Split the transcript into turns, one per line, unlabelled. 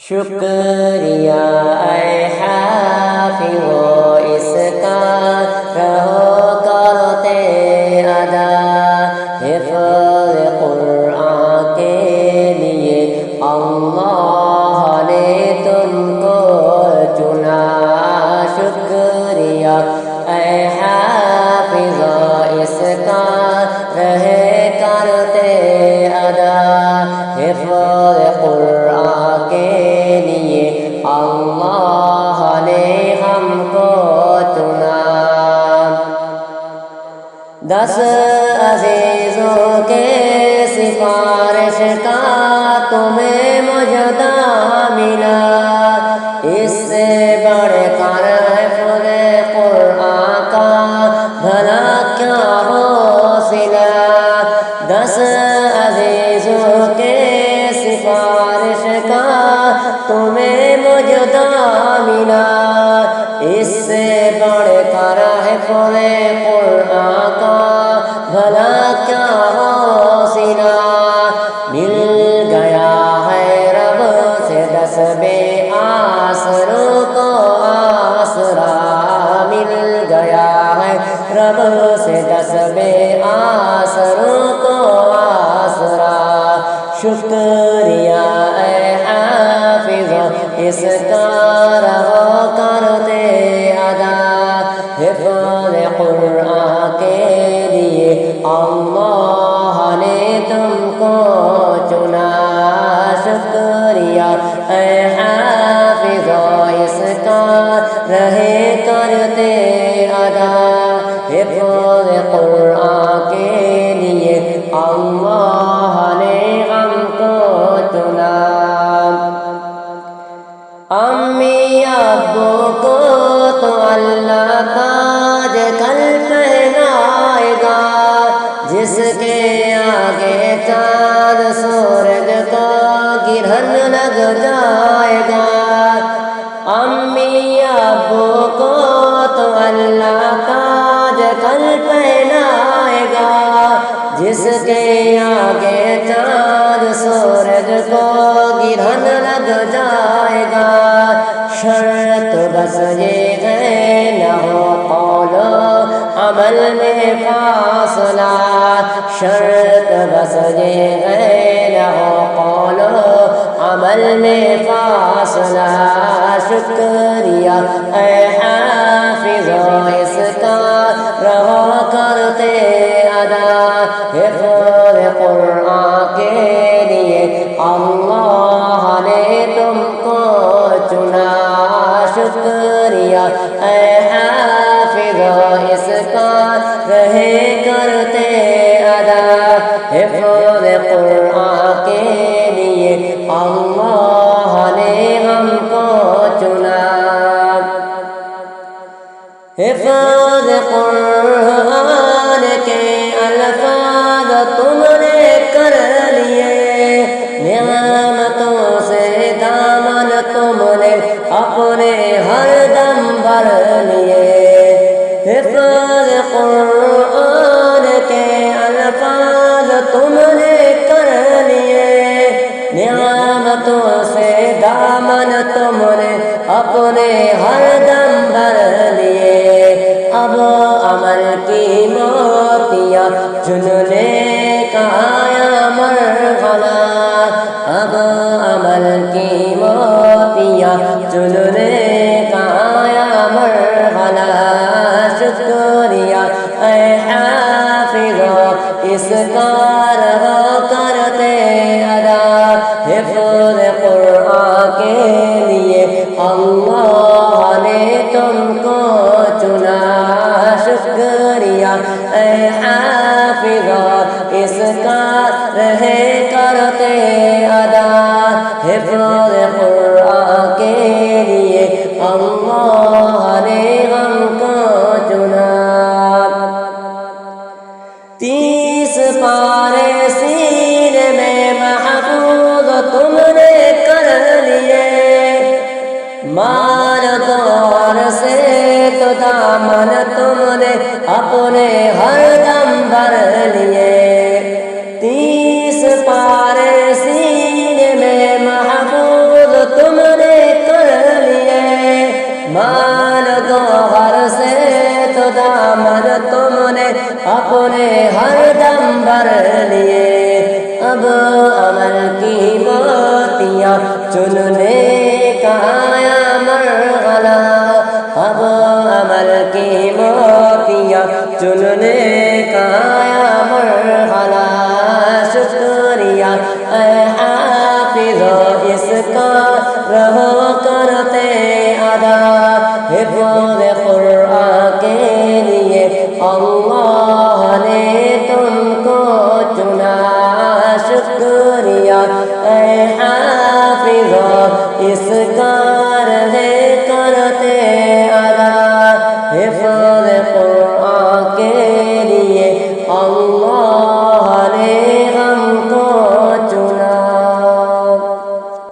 شکریہ اے حافظ اس کا رہو کرتے ادا حفظ قرآن کے لیے اللہ نے تم کو چنا شکریہ اے حافظ اس کا رہے کرتے ادا حفظ قرآن کے لیے اللہ نے ہم کو چنا 10 عزیزوں کے سفارش کا تمہیں مجدہ ملا اس سے بڑھ کر حفظ قرآن کا بھلا کیا حوصلہ 10 عزیزوں کے سفارش کا تمہیں مجدہ ملا اس سے بڑھ کر حفظ قرآن کا بھلا کیا حوصلہ مل گیا ہے رب سے 10 بے آسروں کو آسرا مل گیا ہے رب سے 10 بے آسروں کو آسرا شکریہ اے حافظ اس کا رہو کرتے ادا حفظ قرآن کے لیے اللہ نے تم کو چنا شکریہ اے حافظ اس کا رہے کرتے ادا حفظ قرآن کے لیے اللہ نے ہم کو چنا امی ابو کو تو اللہ تاج کل پہنائے گا جس کے آگے چاند سورج کا گرہن لگ جائے گا امی ابو کو تو اللہ تاج کل پہنائے گا جس کے آگے چاند سورج کو گرہن لگ جائے گا شرط بس یہ ہے نہ ہو قول عمل میں فاصلہ شرط بس یہ ہے نہ ہو قول عمل میں فاصلہ شکریہ اے حافظ اس کا رہو کرتے ادا حفظ قرآن کے لیے اللہ نے تم کو چنا شکریہ اے حافظ اس کا رہے کرتے ادا حفظ قرآن کے لیے اللہ نے ہم کو چنا حفظ قرآن کے الفاظ تم نے کر لیے نعمتوں سے دامن تم نے اپنے ہر دم بھر لیے حفظ قرآن کے الفاظ تم نے کر لیے نعمتوں سے دامن تم نے اپنے ہر دم بھر لیے اب عمل کی موتیاں چننے کا آیا مرحلہ اب عمل کی موتیاں چننے کا آیا مرحلہ شکریہ اے حافظ اس کا رہو کرتے ادا حفظ قرآن کے لیے اللہ نے تم کو چنا شکریہ اے حافظ اس کا رہے کرتے ادا حفظ قرآن کے لیے اللہ نے ہم کو چنا 30 پارے سینے میں محفوظ تم نے کر لیے مال دور سے تو دامن تم نے اپنے ہر دم بھر لیے 30 پارے سینے میں محفوظ تم اپنے ہر دم بھر لیے اب عمل کی موتیاں چننے کا آیا مرحلہ اب عمل کی موتیاں چننے کا آیا مرحلہ شکریہ اے حافظ اس کا رہو کرتے ادا حفظ قرآن کے لیے اللہ نے تم کو چنا شکریہ اے حافظ اس کا